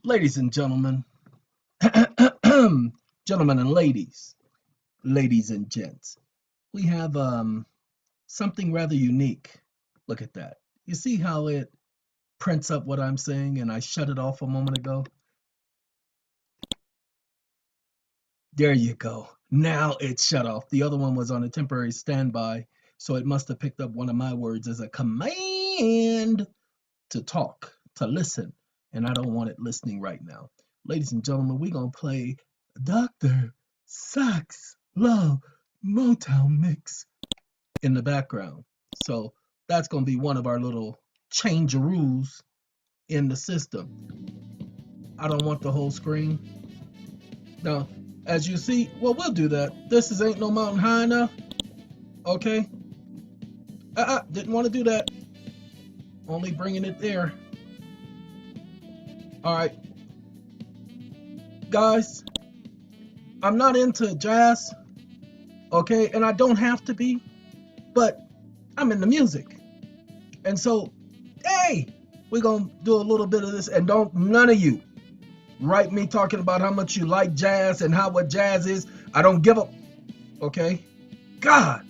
Ladies and gentlemen, gentlemen and ladies and gents, we have something rather unique. Look at that. You see how it prints up what I'm saying and I shut it off a moment ago? There you go. Now it's shut off. The other one was on a temporary standby, so it must have picked up one of my words as a command to talk, to listen, and I don't want it listening right now. Ladies and gentlemen, we're going to play Dr. Sax Love Motown Mix in the background. So that's going to be one of our little change of rules in the system. I don't want the whole screen. Now, as you see, well, we'll do that. This is Ain't No Mountain High Enough. Okay. Didn't want to do that. Only bringing it there. All right. Guys, I'm not into jazz, okay? And I don't have to be, but I'm into music. And so, hey, we're going to do a little bit of this. And don't, none of you write me talking about how much you like jazz and how what jazz is. I don't give a, okay? God.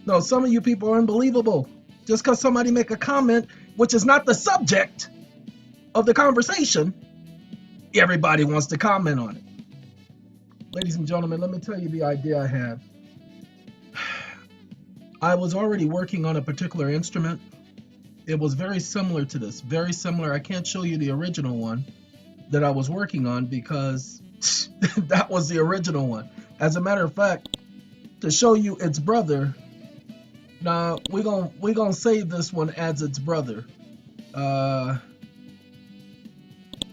No, some of you people are unbelievable. Just because somebody make a comment, which is not the subject of the conversation, everybody wants to comment on it. Ladies and gentlemen, let me tell you the idea I had. I was already working on a particular instrument. It was very similar to this, very similar. I can't show you the original one that I was working on because that was the original one. As a matter of fact, to show you its brother, now we're gonna save this one as its brother.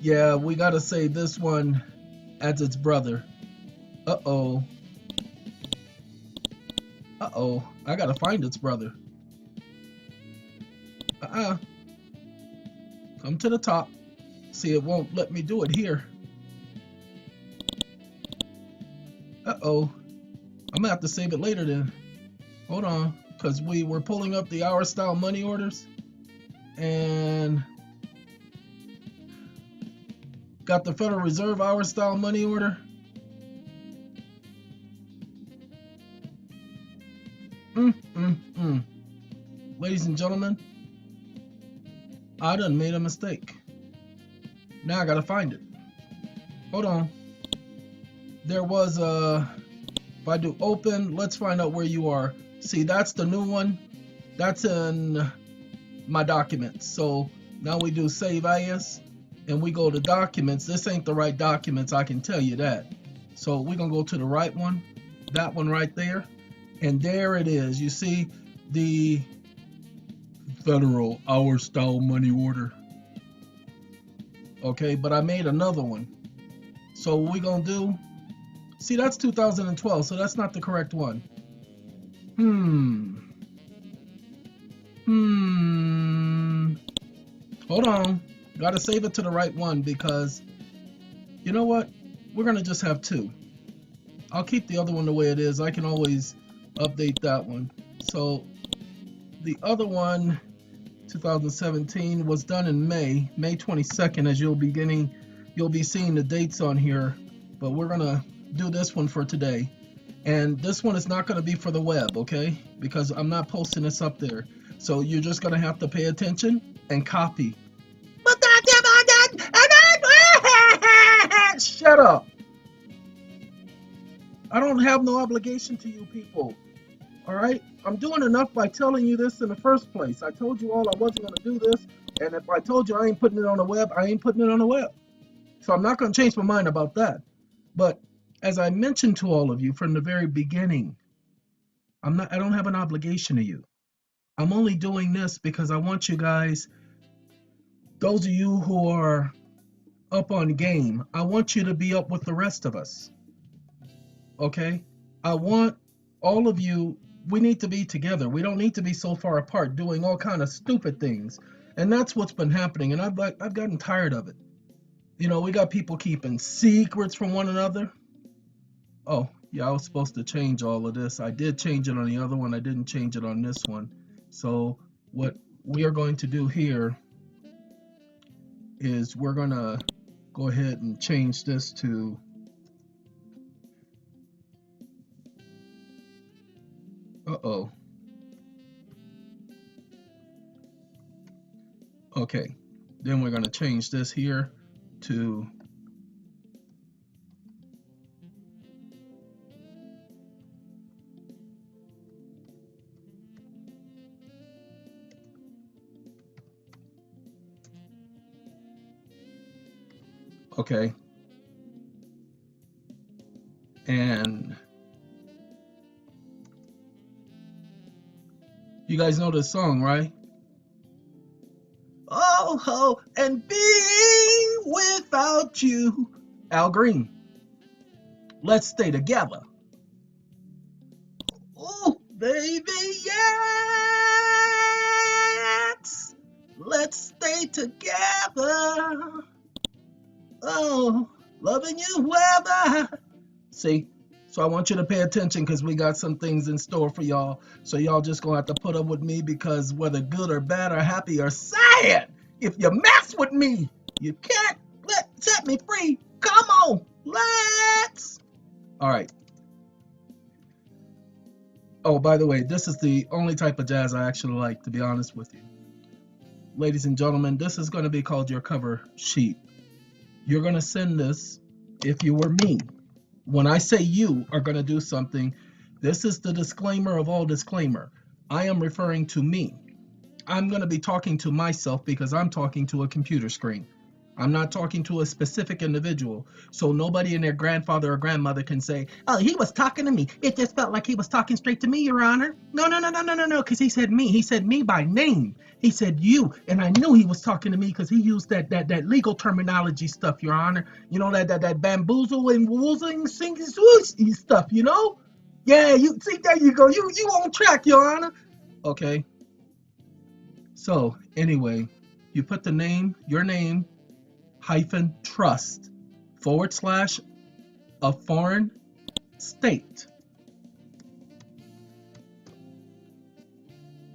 Yeah, we gotta save this one as its brother. Uh-oh. Uh-oh. I gotta find its brother. Come to the top. See, it won't let me do it here. Uh-oh. I'm gonna have to save it later then. Hold on, because we were pulling up the hour style money orders and got the Federal Reserve hour style money order. Ladies and gentlemen, I done made a mistake. Now I gotta find it. Hold on. There was if I do open, let's find out where you are. See, that's the new one. That's in my documents. So now we do save as and we go to documents. This ain't the right documents, I can tell you that. So we're gonna go to the right one, that one right there. And there it is. You see the Federal hour style money order. Okay, but I made another one. So what we gonna do? See, that's 2012, so that's not the correct one. Hold on. Gotta save it to the right one because, you know what? We're gonna just have two. I'll keep the other one the way it is. I can always update that one. So the other one, 2017, was done in May 22nd, as you'll be seeing the dates on here, but we're gonna do this one for today. And this one is not going to be for the web, okay? Because I'm not posting this up there. So you're just going to have to pay attention and copy. Shut up. I don't have no obligation to you people. All right? I'm doing enough by telling you this in the first place. I told you all I wasn't going to do this. And if I told you I ain't putting it on the web, I ain't putting it on the web. So I'm not going to change my mind about that. But as I mentioned to all of you from the very beginning, I don't have an obligation to you. I'm only doing this because I want you guys, those of you who are up on game, I want you to be up with the rest of us. Okay? I want all of you, we need to be together. We don't need to be so far apart doing all kind of stupid things. And that's what's been happening. And I've gotten tired of it. You know, we got people keeping secrets from one another. Oh, yeah, I was supposed to change all of this. I did change it on the other one. I didn't change it on this one. So what we are going to do here is we're going to go ahead and change this to okay. Then we're going to change this here to okay. And you guys know this song, right? Oh, ho, and being without you. Al Green. Let's stay together. Oh, baby, yes. Let's stay together. Oh, loving you weather. See? So I want you to pay attention because we got some things in store for y'all. So y'all just gonna have to put up with me because whether good or bad or happy or sad, if you mess with me, you can't set me free. Come on, let's. All right. Oh, by the way, this is the only type of jazz I actually like, to be honest with you. Ladies and gentlemen, this is going to be called your cover sheet. You're going to send this if you were me. When I say you are going to do something, this is the disclaimer of all disclaimer. I am referring to me. I'm going to be talking to myself because I'm talking to a computer screen. I'm not talking to a specific individual. So nobody and their grandfather or grandmother can say, oh, he was talking to me. It just felt like he was talking straight to me, Your Honor. No, because he said me. He said me by name. He said you. And I knew he was talking to me because he used that legal terminology stuff, Your Honor. You know, that bamboozle and woozling stuff, you know? Yeah, you see, there you go. You on track, Your Honor. Okay. So anyway, you put the name, your name, -trust / a foreign state.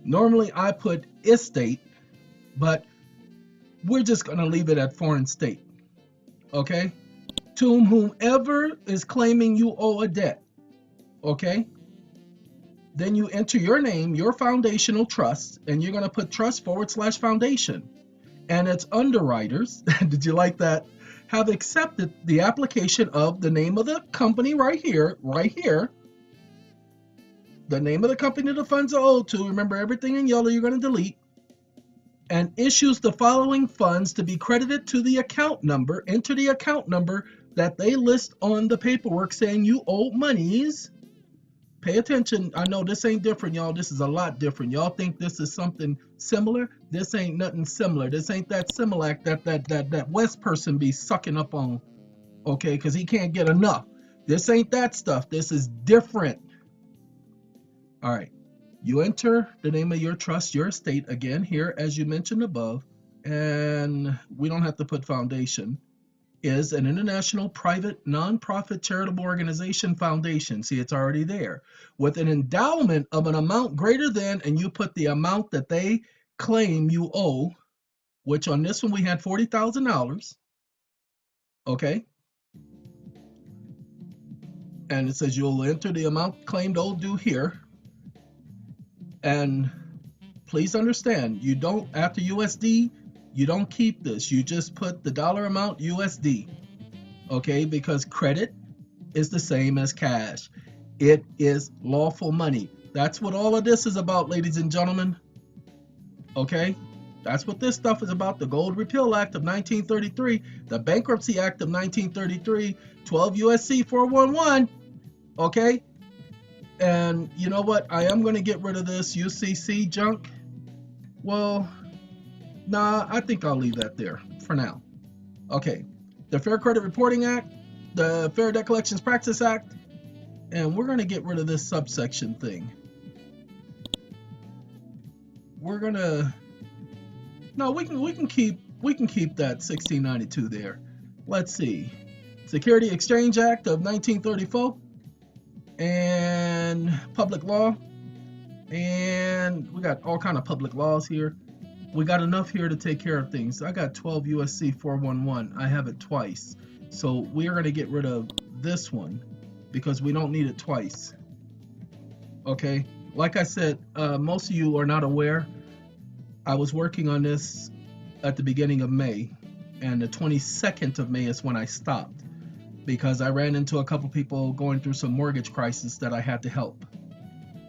Normally I put estate, but we're just going to leave it at foreign state. Okay? To whomever is claiming you owe a debt. Okay? Then you enter your name, your foundational trust, and you're going to put trust / foundation. And its underwriters, did you like that, have accepted the application of the name of the company right here, the name of the company the funds are owed to, remember everything in yellow you're going to delete, and issues the following funds to be credited to the account number, enter the account number that they list on the paperwork saying you owe monies. Pay attention. I know this ain't different, y'all. This is a lot different. Y'all think this is something similar? This ain't nothing similar. This ain't that Similac that West person be sucking up on, okay? Because he can't get enough. This ain't that stuff. This is different. All right. You enter the name of your trust, your estate, again here, as you mentioned above, and we don't have to put foundation. Is an international private nonprofit charitable organization foundation. See, it's already there. With an endowment of an amount greater than, and you put the amount that they claim you owe, which on this one we had $40,000. Okay. And it says you'll enter the amount claimed owed due here. And please understand, you don't, after USD, you don't keep this. You just put the dollar amount USD, okay? Because credit is the same as cash. It is lawful money. That's what all of this is about, ladies and gentlemen, okay? That's what this stuff is about. The Gold Repeal Act of 1933, the Bankruptcy Act of 1933, 12 USC 411, okay? And you know what? I am going to get rid of this UCC junk. Well, nah, I think I'll leave that there for now. Okay, the Fair Credit Reporting Act, the Fair Debt Collections Practice Act, and we're going to get rid of this subsection thing. We're going to, no, we can keep that 1692 there. Let's see, Security Exchange Act of 1934, and public law, and we got all kind of public laws here. We got enough here to take care of things. I got 12 USC 411. I have it twice. So we are going to get rid of this one because we don't need it twice. Okay, like I said, most of you are not aware. I was working on this at the beginning of May, and the 22nd of May is when I stopped because I ran into a couple people going through some mortgage crisis that I had to help.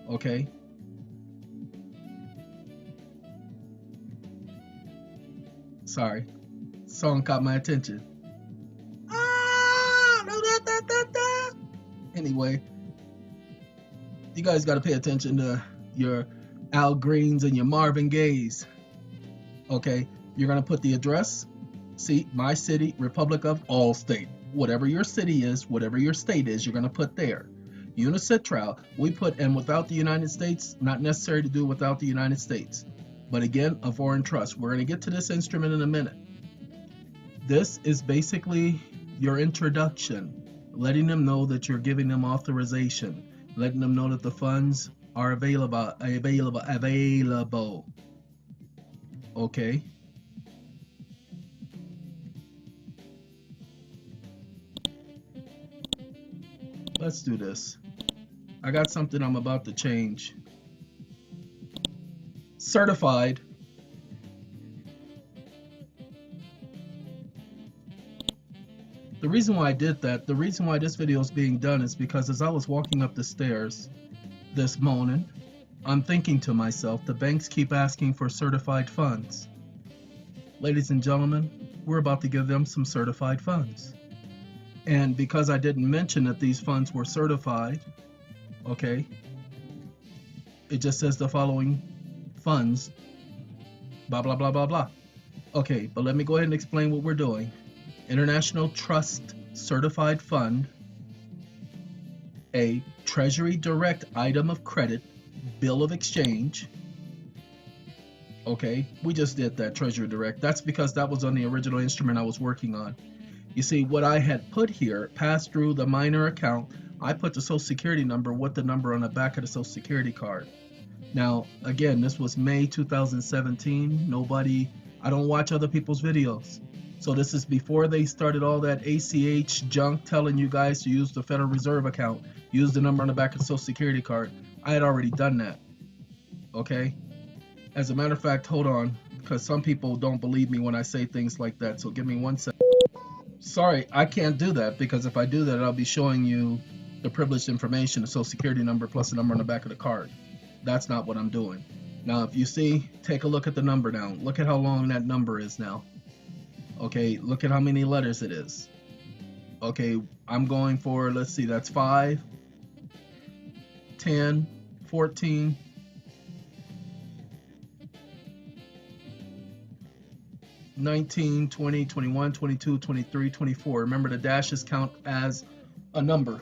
Okay. Sorry, song caught my attention. Anyway, you guys got to pay attention to your Al Greens and your Marvin Gayes. Okay, you're going to put the address, see, my city, Republic of all state. Whatever your city is, whatever your state is, you're going to put there. Unicitral, we put, and without the United States, not necessary to do without the United States. But again, a foreign trust. We're going to get to this instrument in a minute. This is basically your introduction, letting them know that you're giving them authorization, letting them know that the funds are available. Okay. Let's do this. I got something I'm about to change. Certified. The reason why I did that, the reason why this video is being done is because as I was walking up the stairs this morning, I'm thinking to myself, the banks keep asking for certified funds. Ladies and gentlemen, we're about to give them some certified funds. And because I didn't mention that these funds were certified, okay, it just says the following funds, blah, blah, blah, blah, blah. Okay, but let me go ahead and explain what we're doing. International Trust Certified Fund, a Treasury Direct Item of Credit, Bill of Exchange. Okay, we just did that, Treasury Direct. That's because that was on the original instrument I was working on. You see, what I had put here, passed through the minor account, I put the Social Security number with the number on the back of the Social Security card. Now, again, this was May 2017. I don't watch other people's videos. So this is before they started all that ACH junk telling you guys to use the Federal Reserve account, use the number on the back of the Social Security card. I had already done that. Okay? As a matter of fact, hold on, because some people don't believe me when I say things like that. So give me 1 second. Sorry, I can't do that because if I do that, I'll be showing you the privileged information, the Social Security number plus the number on the back of the card. That's not what I'm doing. Now, if you see, take a look at the number now. Look at how long that number is now. Okay, look at how many letters it is. Okay, I'm going for, let's see, that's 5, 10, 14, 19, 20, 21, 22, 23, 24. Remember, the dashes count as a number.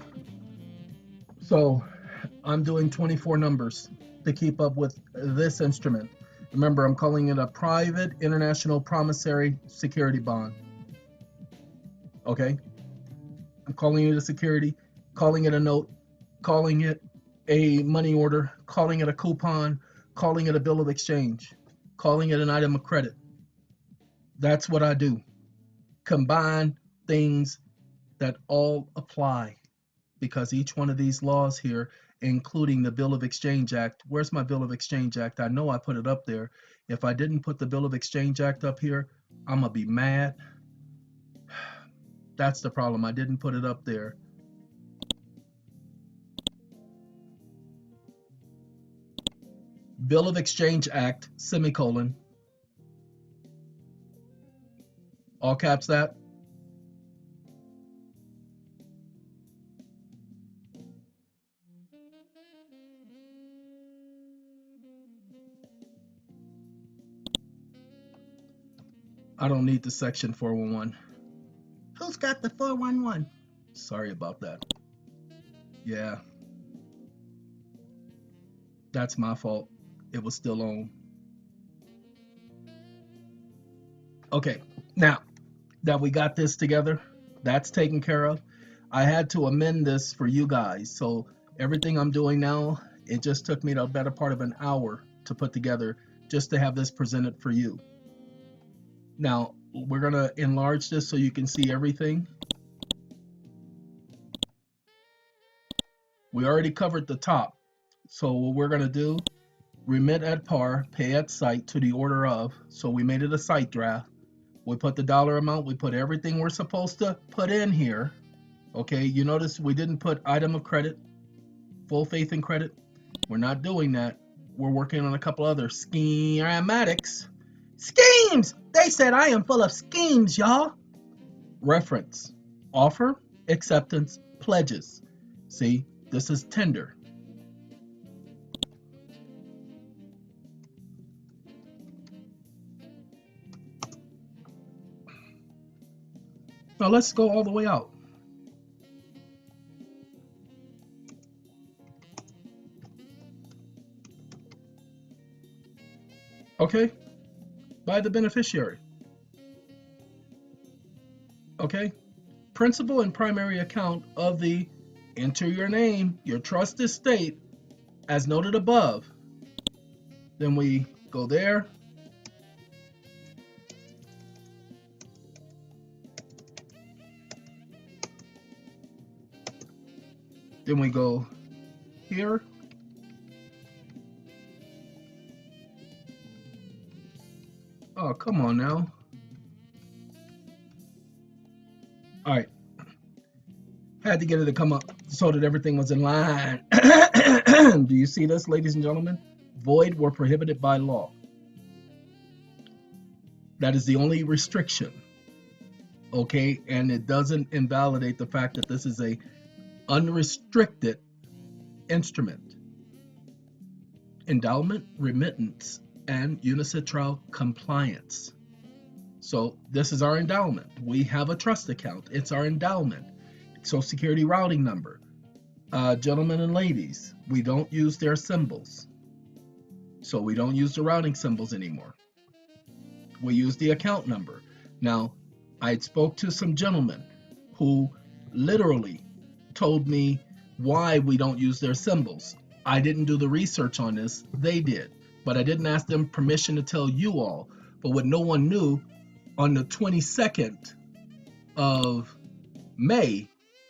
So I'm doing 24 numbers to keep up with this instrument. Remember, I'm calling it a private international promissory security bond. Okay? I'm calling it a security, calling it a note, calling it a money order, calling it a coupon, calling it a bill of exchange, calling it an item of credit. That's what I do. Combine things that all apply, because each one of these laws here, including the Bill of Exchange Act. Where's my Bill of Exchange Act? I know I put it up there. If I didn't put the Bill of Exchange Act up here, I'm gonna be mad. That's the problem. I didn't put it up there. Bill of Exchange Act, semicolon. All caps that. I don't need the section 411. Who's got the 411? Sorry about that. Yeah. That's my fault. It was still on. Okay, now that we got this together, that's taken care of. I had to amend this for you guys. So everything I'm doing now, it just took me the better part of an hour to put together just to have this presented for you. Now, we're going to enlarge this so you can see everything. We already covered the top. So what we're going to do, remit at par, pay at site to the order of. So we made it a site draft. We put the dollar amount. We put everything we're supposed to put in here. Okay, you notice we didn't put item of credit, full faith and credit. We're not doing that. We're working on a couple other schematics. Schemes! They said I am full of schemes, y'all. Reference, offer, acceptance, pledges. See, this is tender. Now let's go all the way out. Okay, by the beneficiary. Okay, principal and primary account of the, enter your name, your trust estate, as noted above. Then we go there. Then we go here. Oh, come on now. All right. Had to get it to come up so that everything was in line. Do you see this, ladies and gentlemen? Void were prohibited by law. That is the only restriction. Okay, and it doesn't invalidate the fact that this is a unrestricted instrument. Endowment, remittance, and UNICITRAL compliance. So this is our endowment. We have a trust account. It's our endowment. Social Security routing number. Gentlemen and ladies, we don't use their symbols. So we don't use the routing symbols anymore. We use the account number. Now, I spoke to some gentlemen who literally told me why we don't use their symbols. I didn't do the research on this. They did. But I didn't ask them permission to tell you all. But what no one knew, on the 22nd of May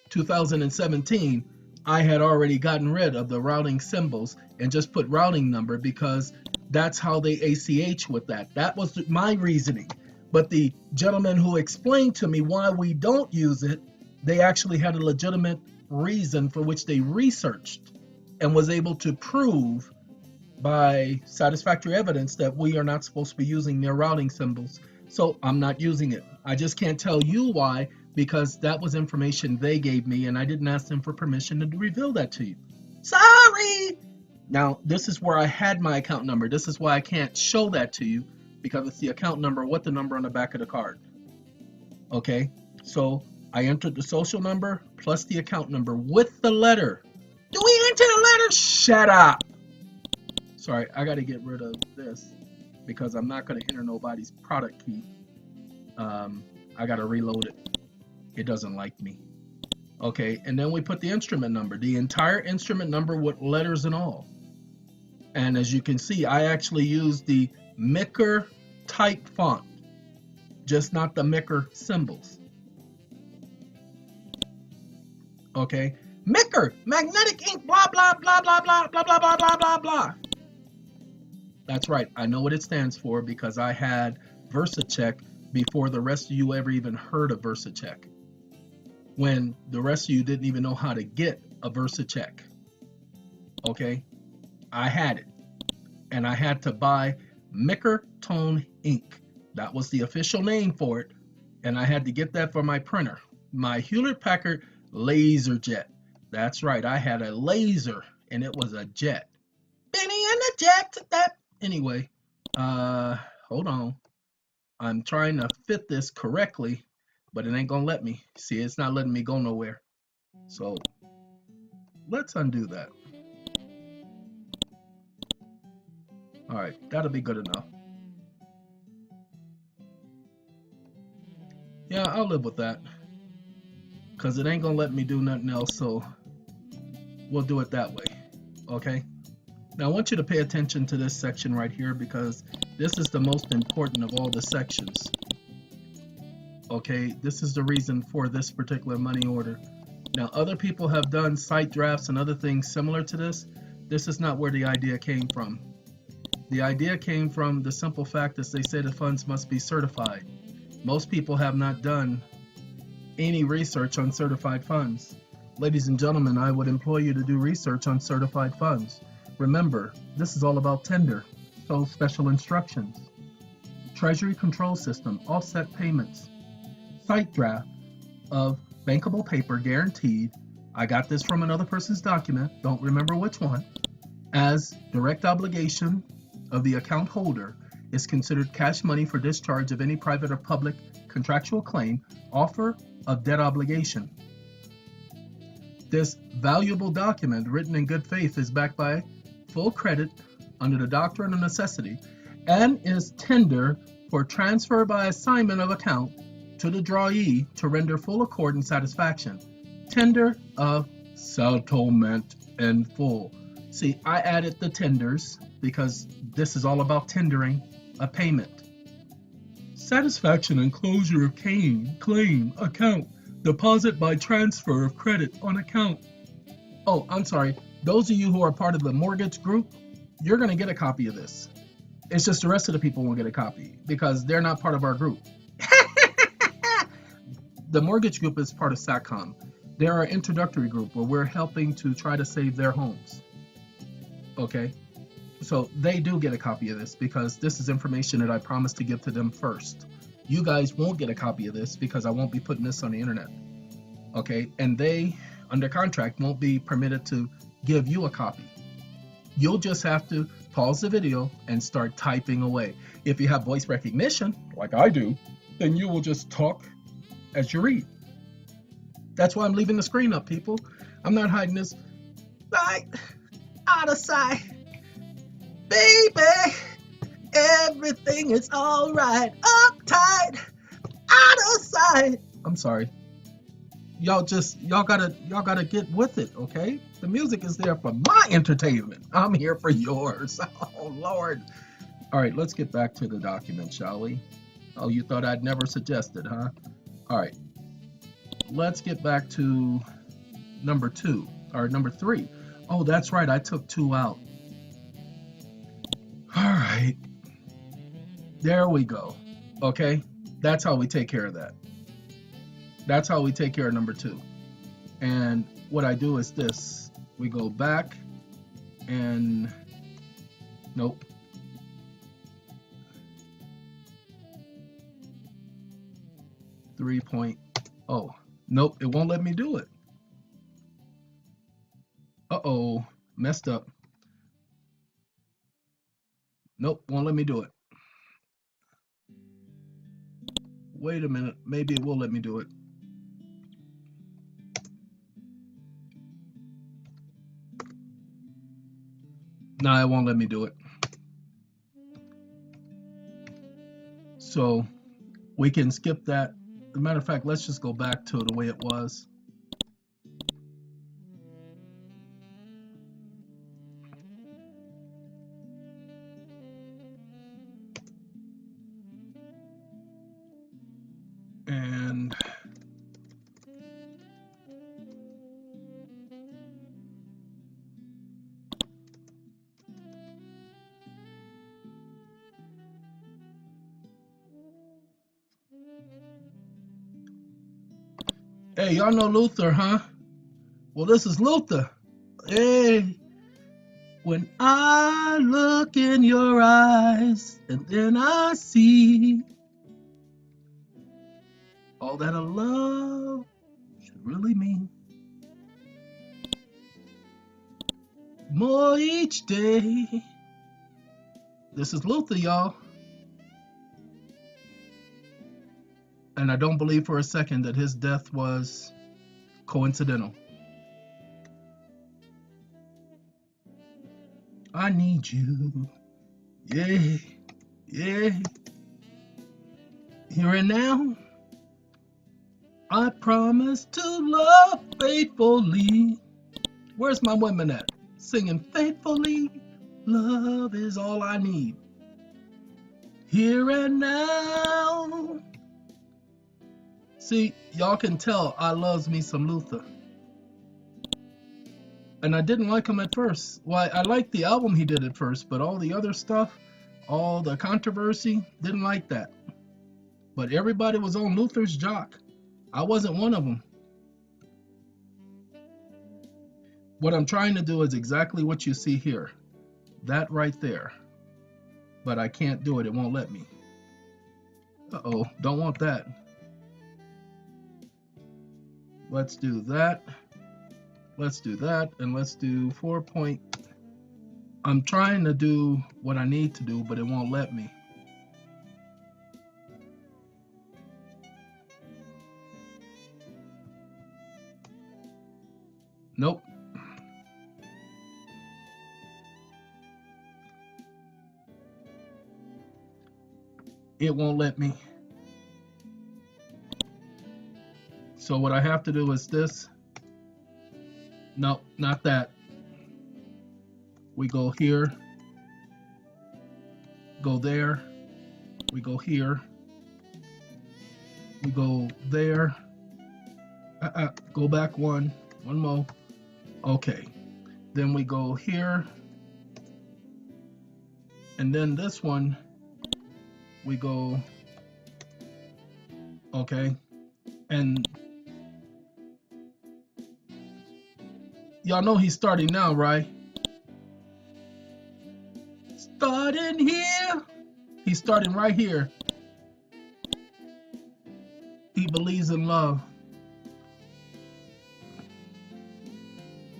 2017, I had already gotten rid of the routing symbols and just put routing number because that's how they ACH with that. That was my reasoning. But the gentleman who explained to me why we don't use it, they actually had a legitimate reason for which they researched and was able to prove by satisfactory evidence that we are not supposed to be using their routing symbols. So I'm not using it. I just can't tell you why, because that was information they gave me and I didn't ask them for permission to reveal that to you. Sorry! Now, this is where I had my account number. This is why I can't show that to you, because it's the account number with the number on the back of the card. Okay, so I entered the social number plus the account number with the letter. Do we enter the letter? Shut up! Sorry, I got to get rid of this because I'm not going to enter nobody's product key. I got to reload it. It doesn't like me. Okay, and then we put the instrument number, the entire instrument number with letters and all. And as you can see, I actually used the Micker type font, just not the Micker symbols. Okay, Micker, magnetic ink, blah, blah, blah, blah, blah, blah, blah, blah, blah, blah, blah. That's right, I know what it stands for because I had VersaCheck before the rest of you ever even heard of VersaCheck. When the rest of you didn't even know how to get a VersaCheck. Okay, I had it. And I had to buy Micker Tone ink. That was the official name for it. And I had to get that for my printer. My Hewlett-Packard LaserJet. That's right, I had a laser and it was a jet. Benny and the jet. That. Anyway, hold on. I'm trying to fit this correctly, but it ain't gonna let me. See, it's not letting me go nowhere. So let's undo that. All right, that'll be good enough. Yeah, I'll live with that because it ain't gonna let me do nothing else, so we'll do it that way. Okay, Now I want you to pay attention to this section right here because this is the most important of all the sections. Okay, this is the reason for this particular money order. Now other people have done site drafts and other things similar to this. This is not where the idea came from. The idea came from the simple fact that they say the funds must be certified. Most people have not done any research on certified funds. Ladies and gentlemen, I would implore you to do research on certified funds. Remember, this is all about tender, so special instructions, treasury control system, offset payments, site draft of bankable paper guaranteed. I got this from another person's document, don't remember which one, as direct obligation of the account holder is considered cash money for discharge of any private or public contractual claim, offer of debt obligation. This valuable document written in good faith is backed by full credit under the doctrine of necessity and is tender for transfer by assignment of account to the drawee to render full accord and satisfaction. Tender of settlement in full. See, I added the tenders because this is all about tendering a payment. Satisfaction and closure of claim account. Deposit by transfer of credit on account. Oh, I'm sorry. Those of you who are part of the mortgage group, you're going to get a copy of this. It's just the rest of the people won't get a copy because they're not part of our group. The mortgage group is part of SATCOM. They're our introductory group where we're helping to try to save their homes. Okay? So they do get a copy of this because this is information that I promised to give to them first. You guys won't get a copy of this because I won't be putting this on the internet. Okay? And they, under contract, won't be permitted to give you a copy. You'll just have to pause the video and start typing away. If you have voice recognition, like I do, then you will just talk as you read. That's why I'm leaving the screen up, people. I'm not hiding this. Right out of sight. Baby, everything is all right. Uptight, out of sight. I'm sorry. Y'all gotta get with it, okay? The music is there for my entertainment. I'm here for yours. Oh Lord. All right, let's get back to the document, shall we? Oh, you thought I'd never suggested, huh? All right. Let's get back to number 3. Oh, that's right. I took 2 out. All right. There we go. Okay. That's how we take care of that. That's how we take care of number 2. And what I do is this. We go back and nope. Oh, nope, it won't let me do it. Uh-oh, messed up. Nope, won't let me do it. Wait a minute, maybe it will let me do it. No, it won't let me do it. So we can skip that. As a matter of fact, let's just go back to the way it was. And hey, y'all know Luther, huh? Well, this is Luther. Hey, when I look in your eyes and then I see all that a love should really mean. More each day. This is Luther, y'all. And I don't believe for a second that his death was coincidental. I need you. Yeah, yeah. Here and now. I promise to love faithfully. Where's my women at? Singing faithfully, Love is all I need. Here and now. See, y'all can tell I loves me some Luther. And I didn't like him at first. Well, I liked the album he did at first, but all the other stuff, all the controversy, didn't like that. But everybody was on Luther's jock. I wasn't one of them. What I'm trying to do is exactly what you see here. That right there. But I can't do it. It won't let me. Uh-oh, don't want that. Let's do that. Let's do that. And let's do 4 point. I'm trying to do what I need to do, but it won't let me. Nope. It won't let me. So what I have to do is this. No, not that. We go here. Go there. We go here. We go there. Go back one more. Okay. Then we go here. And then this one, we go, okay. And y'all know he's starting now, right? Starting here. He's starting right here. He believes in love.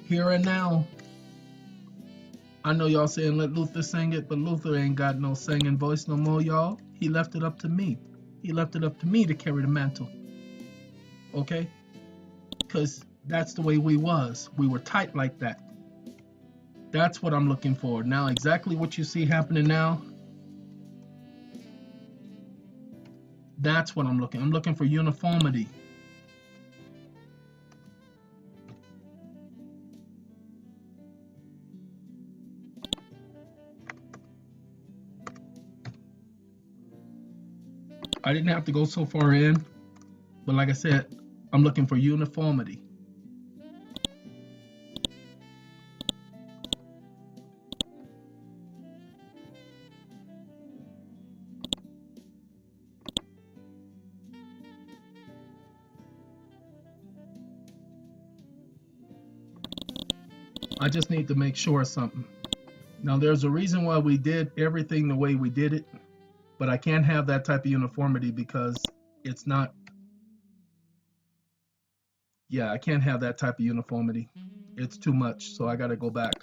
Here and now. I know y'all saying let Luther sing it, but Luther ain't got no singing voice no more, y'all. He left it up to me. He left it up to me to carry the mantle. Okay? Because that's the way we was. We were tight like that. That's what I'm looking for. Now, exactly what you see happening now, that's what I'm looking. I'm looking for uniformity. I didn't have to go so far in, but like I said, I'm looking for uniformity. I just need to make sure of something. Now, there's a reason why we did everything the way we did it, but I can't have that type of uniformity because it's not. Yeah, I can't have that type of uniformity. It's too much, so I got to go back.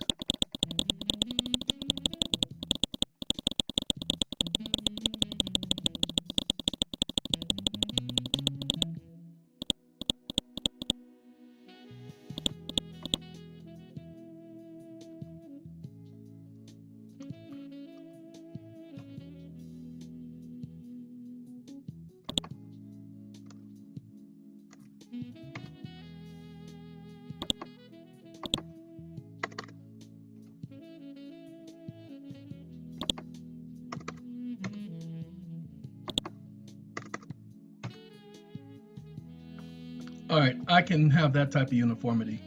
All right, I can have that type of uniformity.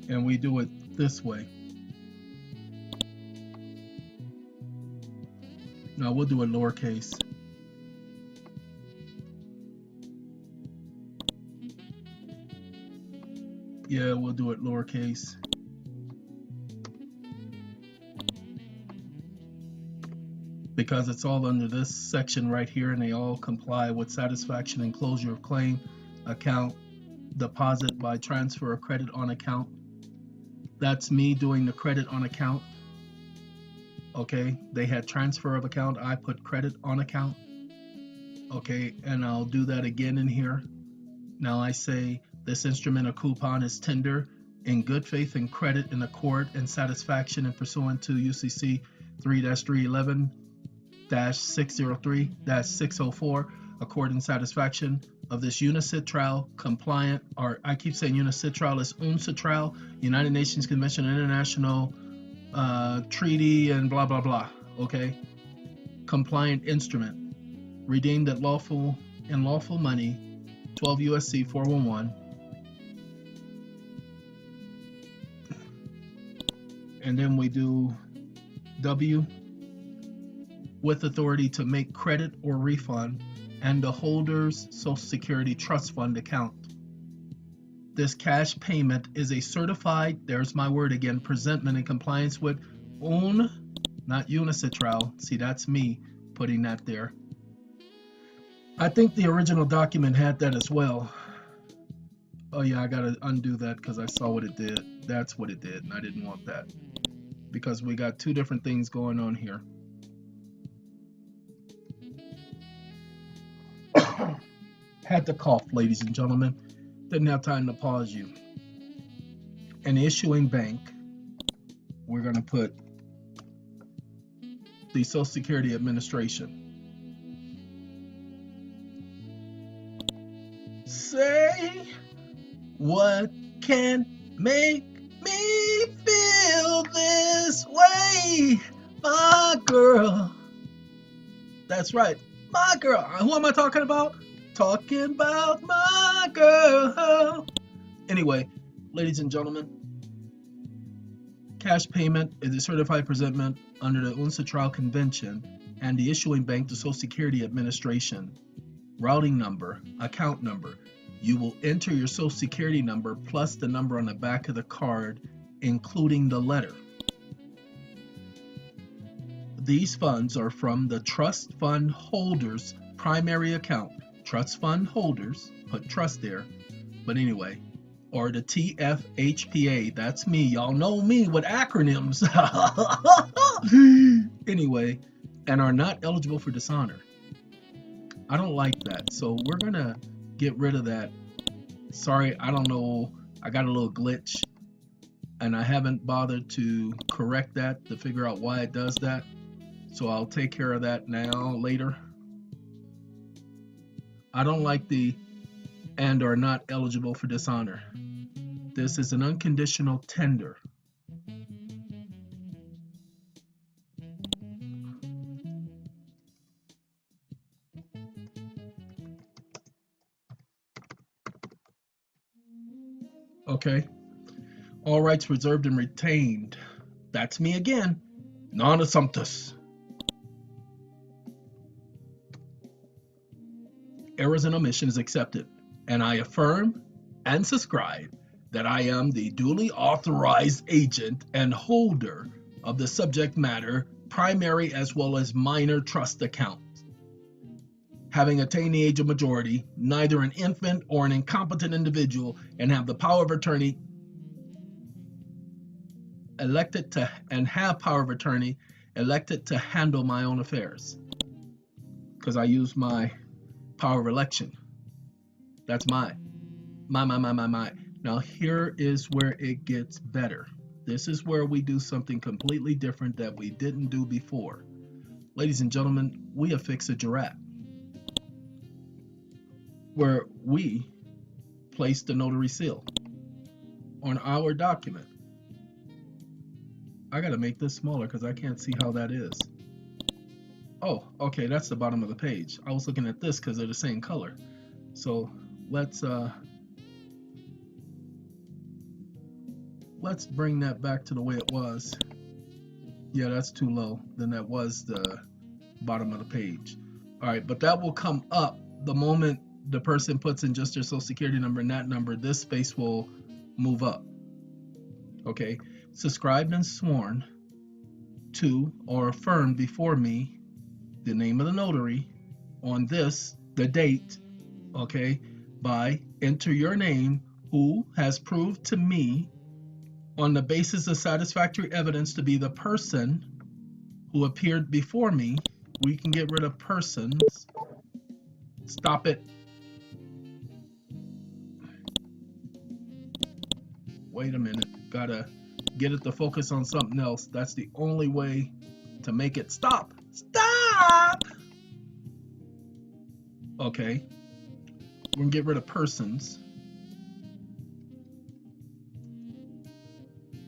And we do it this way. Now we'll do it lowercase. Yeah, we'll do it lowercase. Because it's all under this section right here, and they all comply with satisfaction and closure of claim, account, deposit by transfer of credit on account. That's me doing the credit on account. Okay, they had transfer of account, I put credit on account. Okay, and I'll do that again in here. Now I say this instrument or coupon is tender in good faith and credit in accord and satisfaction and pursuant to UCC 3-311-603-604, accord and satisfaction of this UNCITRAL compliant, or I keep saying UNCITRAL, is UNCITRAL, United Nations Convention on International Treaty and blah blah blah, okay? Compliant instrument, redeemed at lawful money, 12 USC 411. And then we do W, with authority to make credit or refund, and the holder's Social Security Trust Fund account. This cash payment is a certified, there's my word again, presentment in compliance with not UNCITRAL. See, that's me putting that there. I think the original document had that as well. Oh yeah, I gotta undo that because I saw what it did. That's what it did, and I didn't want that. Because we got two different things going on here. Had to cough, ladies and gentlemen. Didn't have time to pause you. An issuing bank, we're going to put the Social Security Administration. Say what can make me feel this way, my girl. That's right, my girl. Who am I talking about? Talking about my girl. Anyway, ladies and gentlemen, cash payment is a certified presentment under the UNCITRAL Convention and the issuing bank, the Social Security Administration. Routing number, account number. You will enter your Social Security number plus the number on the back of the card, including the letter. These funds are from the trust fund holder's primary account. Trust fund holders, put trust there, but anyway, or the TFHPA, that's me. Y'all know me with acronyms. Anyway, and are not eligible for dishonor. I don't like that, so we're gonna get rid of that. Sorry, I don't know, I got a little glitch and I haven't bothered to correct that to figure out why it does that, so I'll take care of that now later. I don't like the and are not eligible for dishonor. This is an unconditional tender. Okay. All rights reserved and retained. That's me again. Non-assumptus. Errors and omissions accepted, and I affirm and subscribe that I am the duly authorized agent and holder of the subject matter primary as well as minor trust account. Having attained the age of majority, neither an infant or an incompetent individual, and have the power of attorney elected to handle my own affairs, because I use my power of election. That's my. Now here is where it gets better. This is where we do something completely different that we didn't do before. Ladies and gentlemen, we affix a jurat, where we place the notary seal on our document. I gotta make this smaller because I can't see how that is. Oh, okay, that's the bottom of the page. I was looking at this because they're the same color. So let's bring that back to the way it was. Yeah, that's too low. Then that was the bottom of the page. All right, but that will come up the moment the person puts in just their Social Security number and that number. This space will move up. Okay, subscribed and sworn to or affirmed before me the name of the notary on this, the date, okay, by enter your name, who has proved to me on the basis of satisfactory evidence to be the person who appeared before me. We can get rid of persons. Stop it. Wait a minute. Gotta get it to focus on something else. That's the only way to make it stop. Stop! Okay. We're going to get rid of persons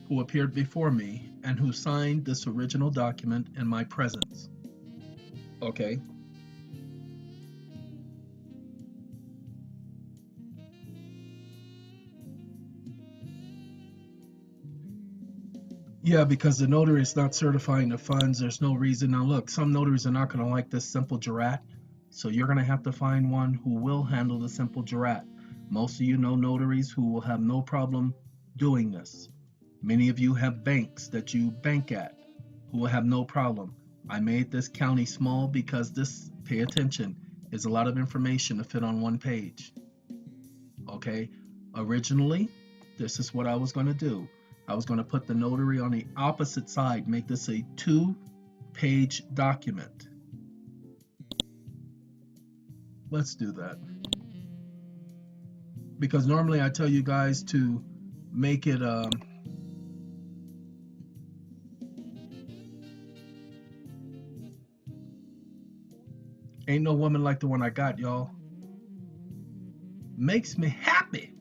who appeared before me and who signed this original document in my presence. Okay. Yeah, because the notary is not certifying the funds. There's no reason. Now, look, some notaries are not going to like this simple jurat. So you're going to have to find one who will handle the simple jurat. Most of you know notaries who will have no problem doing this. Many of you have banks that you bank at who will have no problem. I made this county small because this, pay attention, is a lot of information to fit on one page. Okay, originally, this is what I was going to do. I was going to put the notary on the opposite side, make this a 2-page document. Let's do that. Because normally I tell you guys to make it ain't no woman like the one I got, y'all. Makes me happy.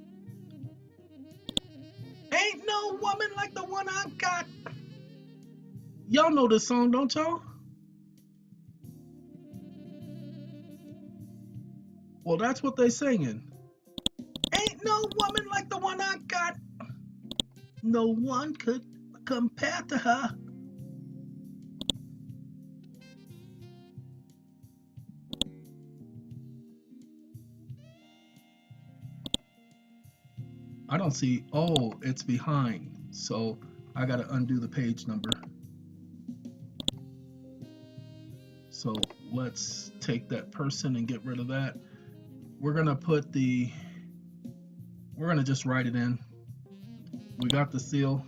Ain't no woman like the one I got. Y'all know this song, don't y'all? Well, that's what they singing. Ain't no woman like the one I got. No one could compare to her. I don't see, oh, it's behind. So I got to undo the page number. So let's take that person and get rid of that. We're going to put the, we're going to just write it in. We got the seal.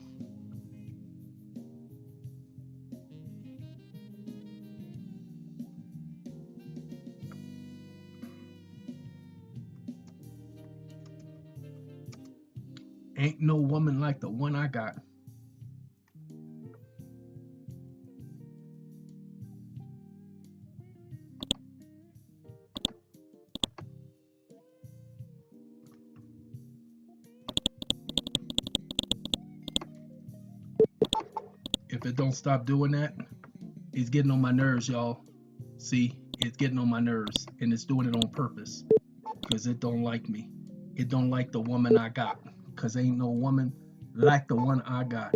Ain't no woman like the one I got. If it don't stop doing that, it's getting on my nerves, y'all. See, it's getting on my nerves, and it's doing it on purpose because it don't like me. It don't like the woman I got. Because ain't no woman like the one I got.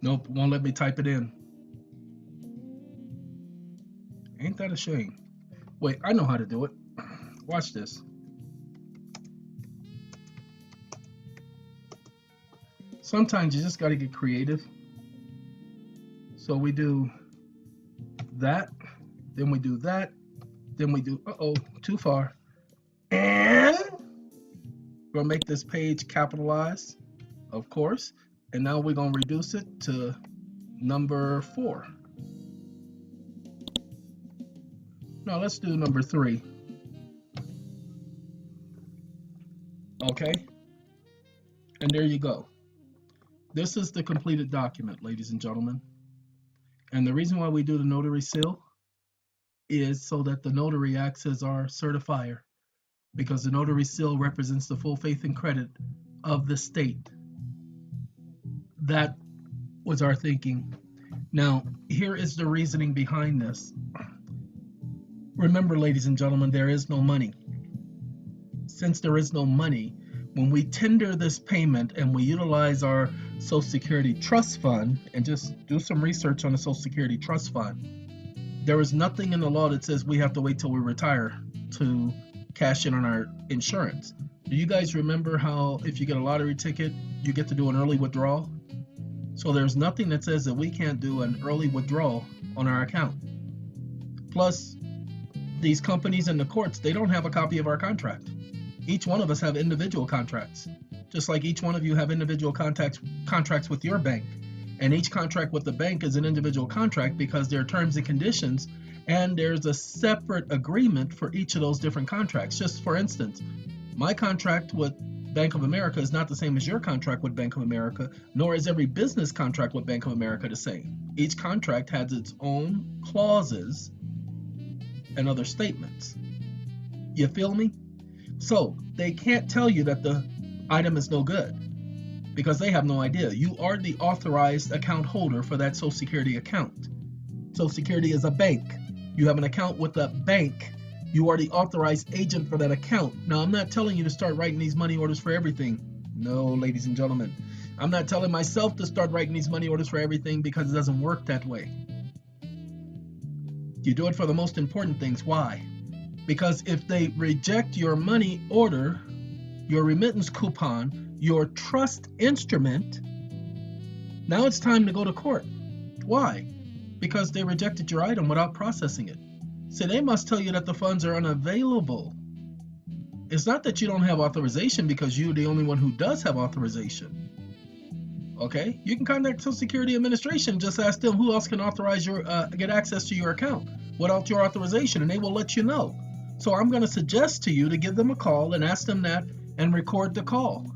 Nope, won't let me type it in. Ain't that a shame? Wait, I know how to do it. Watch this. Sometimes you just got to get creative. So we do that, then we do that, then we do, uh-oh, too far. And we're going to make this page capitalized, of course. And now we're going to reduce it to number 4. No, let's do number 3. Okay. And there you go. This is the completed document, ladies and gentlemen. And the reason why we do the notary seal is so that the notary acts as our certifier, because the notary seal represents the full faith and credit of the state. That was our thinking. Now, here is the reasoning behind this. Remember, ladies and gentlemen, there is no money. Since there is no money, when we tender this payment and we utilize our Social Security Trust Fund, and just do some research on the Social Security Trust Fund, there is nothing in the law that says we have to wait till we retire to cash in on our insurance. Do you guys remember how if you get a lottery ticket, you get to do an early withdrawal? So there's nothing that says that we can't do an early withdrawal on our account. Plus, these companies and the courts, they don't have a copy of our contract. Each one of us have individual contracts, just like each one of you have individual contracts with your bank. And each contract with the bank is an individual contract because there are terms and conditions, and there's a separate agreement for each of those different contracts. Just for instance, my contract with Bank of America is not the same as your contract with Bank of America, nor is every business contract with Bank of America the same. Each contract has its own clauses and other statements. You feel me? So they can't tell you that the item is no good because they have no idea. You are the authorized account holder for that Social Security account. Social Security is a bank. You have an account with a bank. You are the authorized agent for that account. Now, I'm not telling you to start writing these money orders for everything. No, ladies and gentlemen. I'm not telling myself to start writing these money orders for everything because it doesn't work that way. You do it for the most important things. Why? Because if they reject your money order, your remittance coupon, your trust instrument, now it's time to go to court. Why? Because they rejected your item without processing it. So they must tell you that the funds are unavailable. It's not that you don't have authorization because you're the only one who does have authorization. Okay? You can contact Social Security Administration, just ask them who else can authorize your get access to your account without your authorization, and they will let you know. So I'm going to suggest to you to give them a call and ask them that and record the call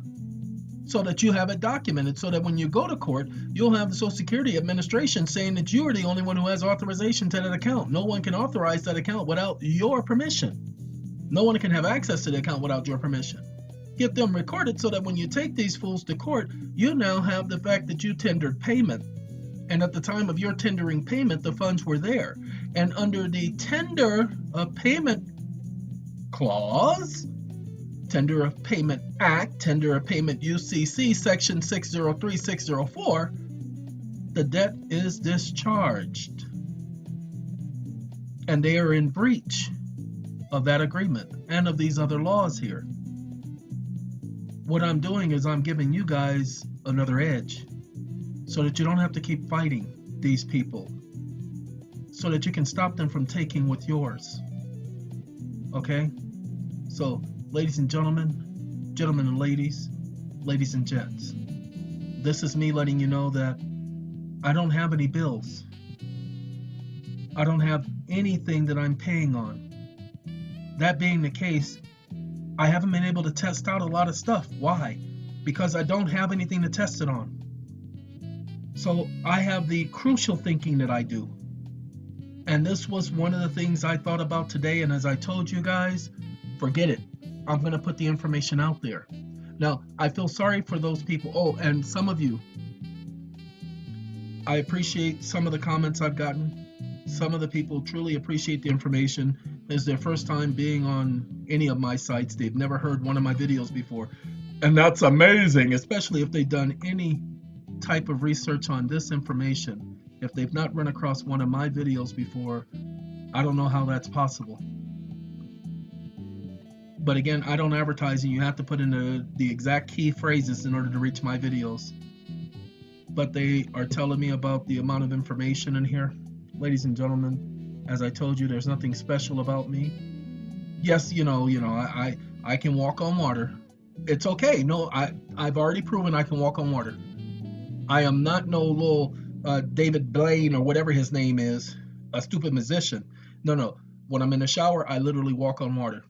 so that you have it documented, so that when you go to court, you'll have the Social Security Administration saying that you are the only one who has authorization to that account. No one can authorize that account without your permission. No one can have access to the account without your permission. Get them recorded so that when you take these fools to court, you now have the fact that you tendered payment. And at the time of your tendering payment, the funds were there. And under the tender of payment clause, Tender of Payment Act, Tender of Payment UCC, Section 603604, the debt is discharged. And they are in breach of that agreement and of these other laws here. What I'm doing is I'm giving you guys another edge so that you don't have to keep fighting these people, so that you can stop them from taking what's yours. Okay? So, ladies and gentlemen, gentlemen and ladies and gents, this is me letting you know that I don't have any bills. I don't have anything that I'm paying on. That being the case, I haven't been able to test out a lot of stuff. Why? Because I don't have anything to test it on. So I have the crucial thinking that I do. And this was one of the things I thought about today. And as I told you guys, forget it. I'm going to put the information out there. Now, I feel sorry for those people. Oh, and some of you, I appreciate some of the comments I've gotten. Some of the people truly appreciate the information. It's their first time being on any of my sites. They've never heard one of my videos before. And that's amazing, especially if they've done any type of research on this information. If they've not run across one of my videos before, I don't know how that's possible. But again, I don't advertise, and you have to put in the exact key phrases in order to reach my videos. But they are telling me about the amount of information in here. Ladies and gentlemen, as I told you, there's nothing special about me. Yes, I can walk on water. It's okay. No, I've already proven I can walk on water. I am not no little David Blaine or whatever his name is, a stupid musician. No. When I'm in the shower, I literally walk on water.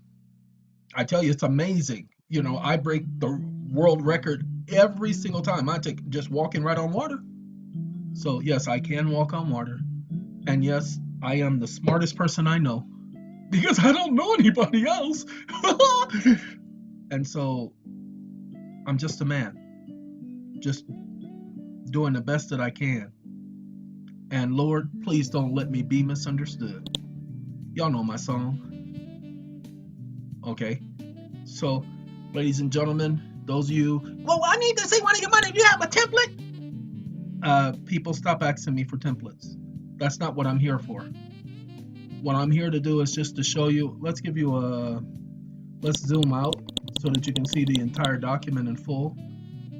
I tell you, it's amazing. I break the world record every single time. I take just walking right on water. So yes, I can walk on water. And yes, I am the smartest person I know because I don't know anybody else. And so I'm just a man, just doing the best that I can. And Lord, please don't let me be misunderstood. Y'all know my song. Okay, so ladies and gentlemen, those of you, well, I need to see one of your money. Do you have a template? People, stop asking me for templates. That's not what I'm here for. What I'm here to do is just to show you. Let's zoom out so that you can see the entire document in full,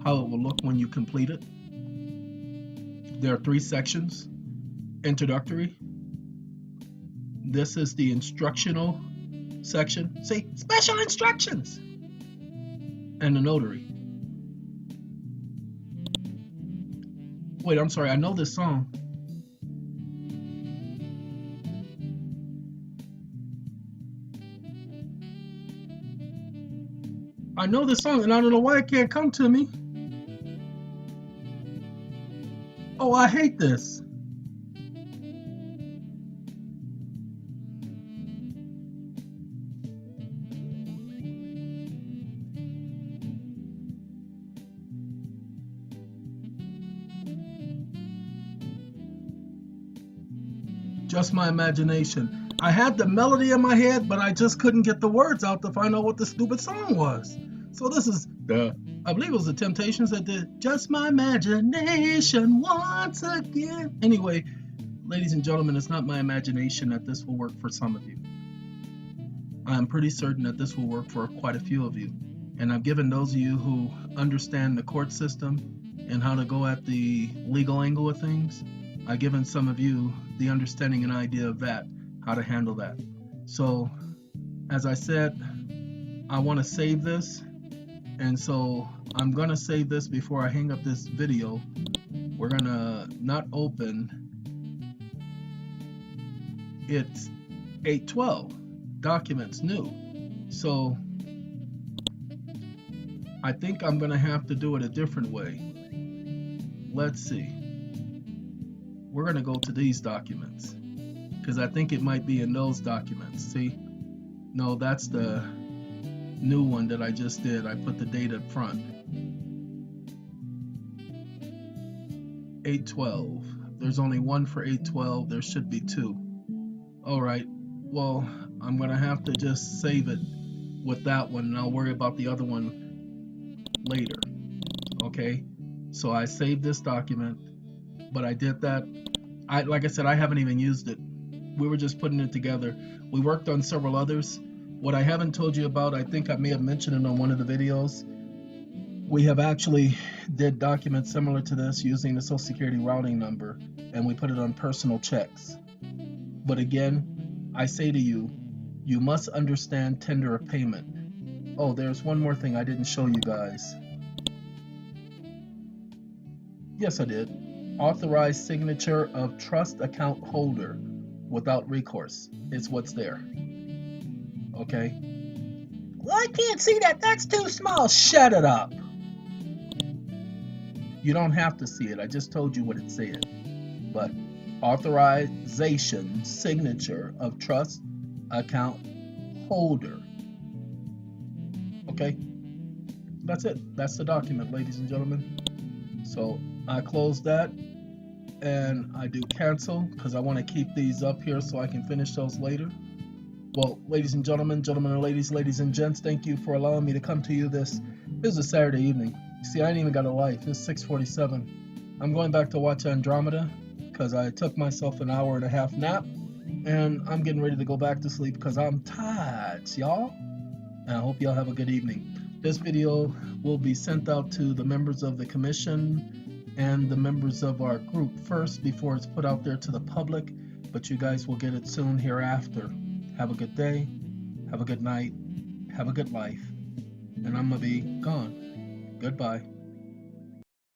how it will look when you complete it. There are 3 sections. Introductory. This is the instructional section. See, special instructions. And the notary. Wait, I'm sorry. I know this song. I know this song, and I don't know why it can't come to me. Oh, I hate this. Just my imagination. I had the melody in my head, but I just couldn't get the words out to find out what the stupid song was. So this is I believe it was the Temptations that did Just My Imagination once again. Anyway, ladies and gentlemen, it's not my imagination that this will work for some of you. I'm pretty certain that this will work for quite a few of you. And I've given those of you who understand the court system and how to go at the legal angle of things, I've given some of you the understanding and idea of that, how to handle that. So, as I said, I want to save this, and so I'm going to save this before I hang up this video. We're going to not open, it's 812, documents new. So, I think I'm going to have to do it a different way. Let's see. We're going to go to these documents because I think it might be in those documents. See? No, that's the new one that I just did. I put the date up front. 812. There's only one for 812. There should be two. All right. Well, I'm going to have to just save it with that one, and I'll worry about the other one later. Okay? So I saved this document, but I did that. Like I said, I haven't even used it. We were just putting it together. We worked on several others. What I haven't told you about, I think I may have mentioned it on one of the videos. We have actually did documents similar to this using the Social Security routing number, and we put it on personal checks. But again, I say to you, you must understand tender of payment. Oh, there's one more thing I didn't show you guys. Yes, I did. Authorized signature of trust account holder without recourse. It's what's there. Okay? Well, I can't see that. That's too small. Shut it up. You don't have to see it. I just told you what it said. But authorization signature of trust account holder. Okay? That's it. That's the document, ladies and gentlemen. So I close that and I do cancel because I want to keep these up here so I can finish those later. Well, ladies and gentlemen, gentlemen and ladies and gents, thank you for allowing me to come to you this is a Saturday evening. See, I ain't even got a life. It's 6:47. I'm going back to watch Andromeda because I took myself an hour and a half nap, and I'm getting ready to go back to sleep because I'm tired, y'all. And I hope y'all have a good evening. This video will be sent out to the members of the commission and the members of our group first before it's put out there to the public, but you guys will get it soon hereafter. Have a good day, have a good night, have a good life, and I'm gonna be gone. Goodbye.